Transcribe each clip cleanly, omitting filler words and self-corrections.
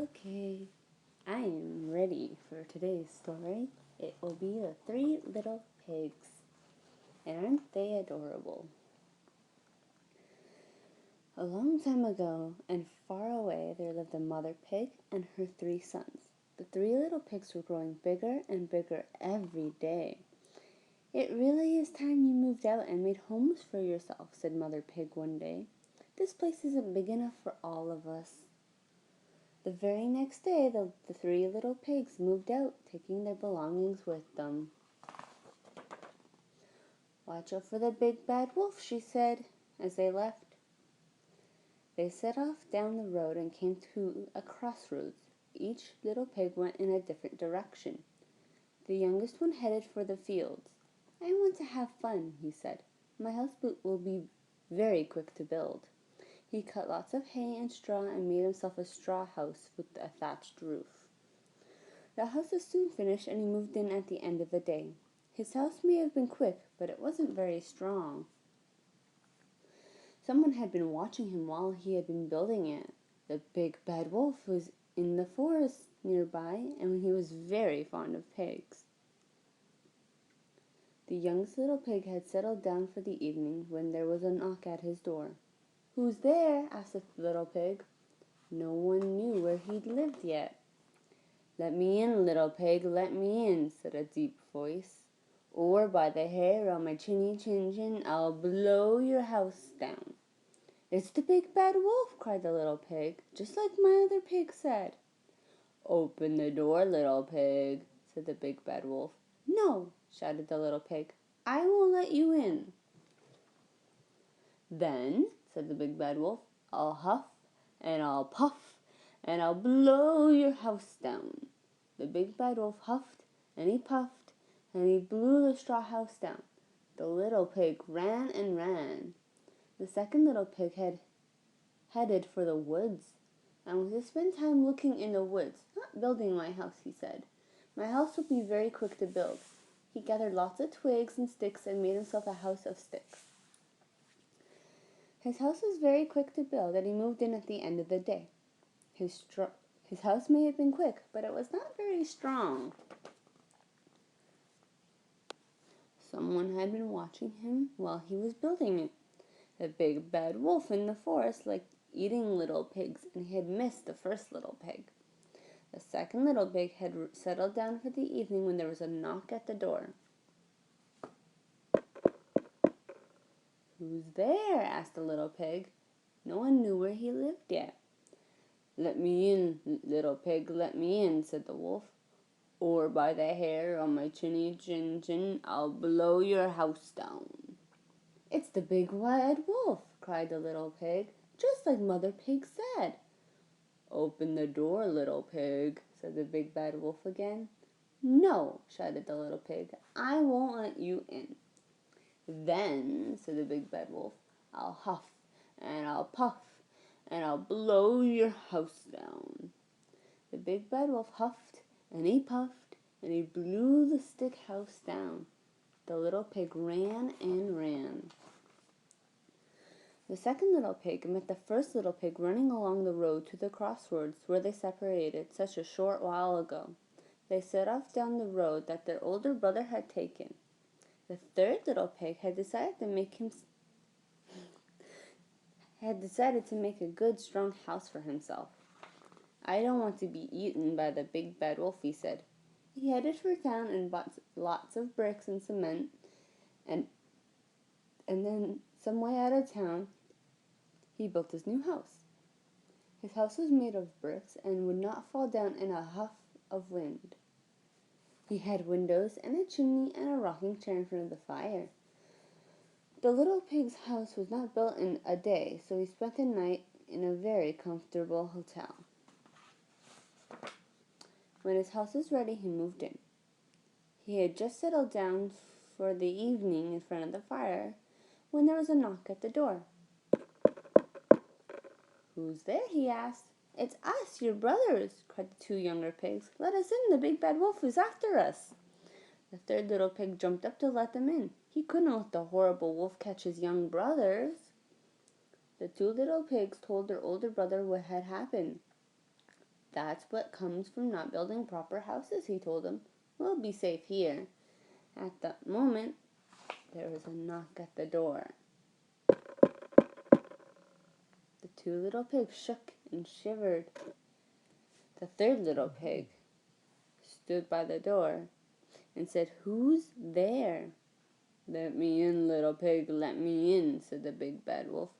Okay, I am ready for today's story. It will be The Three Little Pigs. And aren't they adorable? A long time ago and far away there lived a mother pig and her three sons. The three little pigs were growing bigger and bigger every day. "It really is time you moved out and made homes for yourself," said Mother Pig one day. "This place isn't big enough for all of us." The very next day, the three little pigs moved out, taking their belongings with them. "Watch out for the big bad wolf," she said as they left. They set off down the road and came to a crossroads. Each little pig went in a different direction. The youngest one headed for the fields. "I want to have fun," he said. "My house will be very quick to build." He cut lots of hay and straw and made himself a straw house with a thatched roof. The house was soon finished and he moved in at the end of the day. His house may have been quick, but it wasn't very strong. Someone had been watching him while he had been building it. The big bad wolf was in the forest nearby, and he was very fond of pigs. The youngest little pig had settled down for the evening when there was a knock at his door. "Who's there?" asked the little pig. No one knew where he'd lived yet. "Let me in, little pig, let me in," said a deep voice. "Or by the hair on my chinny chin chin, I'll blow your house down." "It's the big bad wolf," cried the little pig, "just like my other pig said." "Open the door, little pig," said the big bad wolf. "No," shouted the little pig, "I won't let you in." "Then," said the big bad wolf, "I'll huff and I'll puff and I'll blow your house down." The big bad wolf huffed and he puffed and he blew the straw house down. The little pig ran and ran. The second little pig had headed for the woods and was to spend time looking in the woods, "Not building my house," he said. "My house will be very quick to build." He gathered lots of twigs and sticks and made himself a house of sticks. His house was very quick to build, and he moved in at the end of the day. His house may have been quick, but it was not very strong. Someone had been watching him while he was building it. The big bad wolf in the forest liked eating little pigs, and he had missed the first little pig. The second little pig had settled down for the evening when there was a knock at the door. "Who's there?" asked the little pig. No one knew where he lived yet. "Let me in, little pig, let me in," said the wolf. "Or by the hair on my chinny chin chin, I'll blow your house down." "It's the big bad wolf," cried the little pig, "just like Mother Pig said." "Open the door, little pig," said the big bad wolf again. "No," shouted the little pig, "I won't let you in." "Then," said the big bad wolf, "I'll huff and I'll puff and I'll blow your house down." The big bad wolf huffed and he puffed and he blew the stick house down. The little pig ran and ran. The second little pig met the first little pig running along the road to the crossroads where they separated such a short while ago. They set off down the road that their older brother had taken. The third little pig had decided to make a good, strong house for himself. "I don't want to be eaten by the big bad wolf," he said. He headed for town and bought lots of bricks and cement, and then some way out of town, he built his new house. His house was made of bricks and would not fall down in a huff of wind. He had windows and a chimney and a rocking chair in front of the fire. The little pig's house was not built in a day, so he spent the night in a very comfortable hotel. When his house was ready, he moved in. He had just settled down for the evening in front of the fire when there was a knock at the door. "Who's there?" he asked. "It's us, your brothers," cried the two younger pigs. "Let us in, the big bad wolf is after us." The third little pig jumped up to let them in. He couldn't let the horrible wolf catch his young brothers. The two little pigs told their older brother what had happened. That's what comes from not building proper houses, he told them. We'll be safe here. At that moment, there was a knock at the door. The two little pigs shook and shivered. The third little pig stood by the door and said, "Who's there?" "Let me in, little pig, let me in," said the big bad wolf.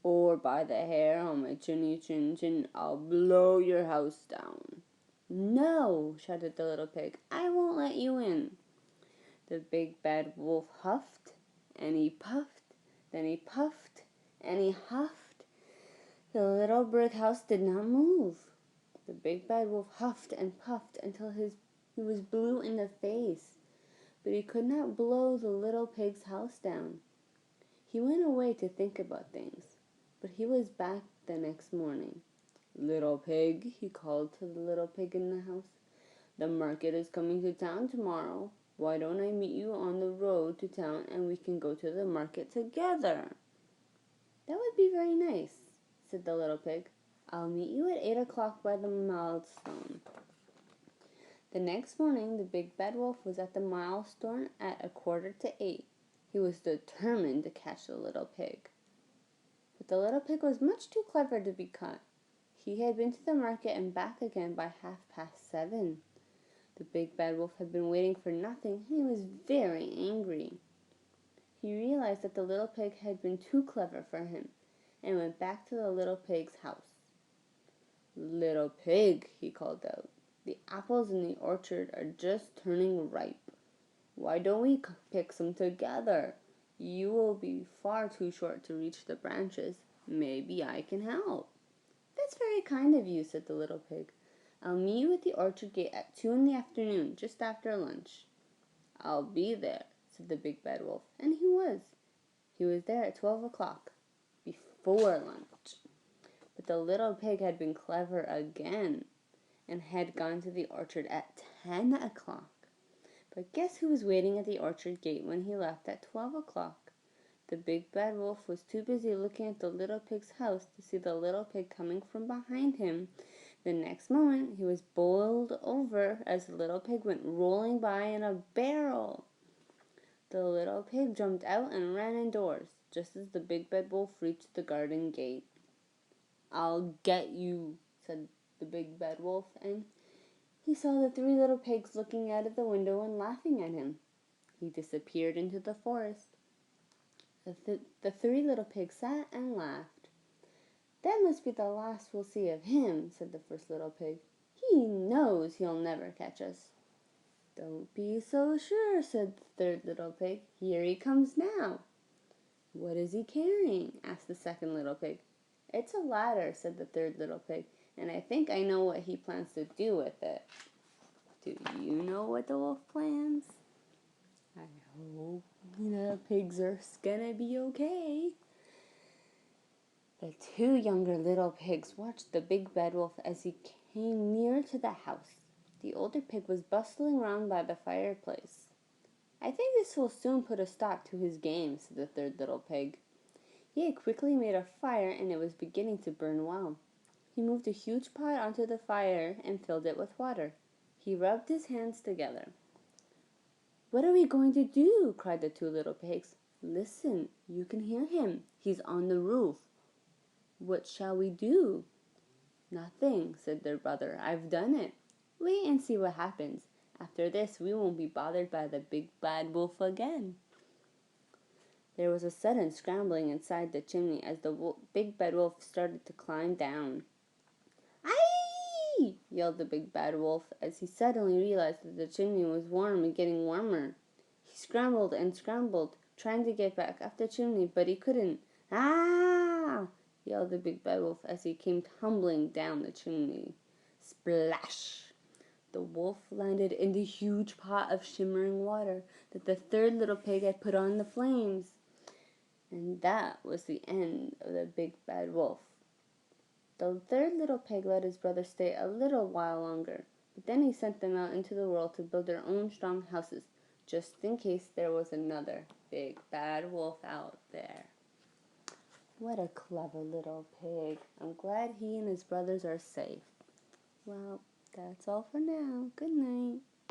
"Or by the hair on my chinny chin chin, I'll blow your house down." "No," shouted the little pig, "I won't let you in." The big bad wolf huffed, and he puffed, then he puffed, and he huffed. The little brick house did not move. The big bad wolf huffed and puffed until he was blue in the face, but he could not blow the little pig's house down. He went away to think about things, but he was back the next morning. "Little pig," he called to the little pig in the house, "the market is coming to town tomorrow. Why don't I meet you on the road to town and we can go to the market together?" "That would be very nice," said the little pig. "I'll meet you at 8 o'clock by the milestone." The next morning, the big bad wolf was at the milestone at 7:45. He was determined to catch the little pig. But the little pig was much too clever to be caught. He had been to the market and back again by 7:30. The big bad wolf had been waiting for nothing, and he was very angry. He realized that the little pig had been too clever for him, and went back to the little pig's house. "Little pig," he called out, "the apples in the orchard are just turning ripe. Why don't we pick some together? You will be far too short to reach the branches. Maybe I can help." "That's very kind of you," said the little pig. "I'll meet you at the orchard gate at 2 in the afternoon, just after lunch." "I'll be there," said the big bad wolf, and he was. He was there at 12 o'clock, before lunch. But the little pig had been clever again, and had gone to the orchard at 10 o'clock. But guess who was waiting at the orchard gate when he left at 12 o'clock? The big bad wolf was too busy looking at the little pig's house to see the little pig coming from behind him. The next moment he was bowled over as the little pig went rolling by in a barrel. The little pig jumped out and ran indoors, just as the big bad wolf reached the garden gate. "I'll get you," said the big bad wolf, and he saw the three little pigs looking out of the window and laughing at him. He disappeared into the forest. The three little pigs sat and laughed. "That must be the last we'll see of him," said the first little pig. "He knows he'll never catch us." "Don't be so sure," said the third little pig. "Here he comes now." "What is he carrying?" asked the second little pig. "It's a ladder," said the third little pig, "and I think I know what he plans to do with it." Do you know what the wolf plans? I hope the pigs are gonna be okay. The two younger little pigs watched the big bad wolf as he came near to the house. The older pig was bustling round by the fireplace. "I think this will soon put a stop to his game," said the third little pig. He had quickly made a fire, and it was beginning to burn well. He moved a huge pot onto the fire and filled it with water. He rubbed his hands together. "What are we going to do?" cried the two little pigs. "Listen, you can hear him. He's on the roof." "What shall we do?" "Nothing," said their brother. "I've done it. Wait and see what happens. After this, we won't be bothered by the big bad wolf again." There was a sudden scrambling inside the chimney as the big bad wolf started to climb down. "Aye!" yelled the big bad wolf as he suddenly realized that the chimney was warm and getting warmer. He scrambled and scrambled, trying to get back up the chimney, but he couldn't. "Ah!" yelled the big bad wolf as he came tumbling down the chimney. Splash! The wolf landed in the huge pot of shimmering water that the third little pig had put on the flames. And that was the end of the big bad wolf. The third little pig let his brother stay a little while longer, but then he sent them out into the world to build their own strong houses, just in case there was another big bad wolf out there. What a clever little pig. I'm glad he and his brothers are safe. Well, that's all for now. Good night.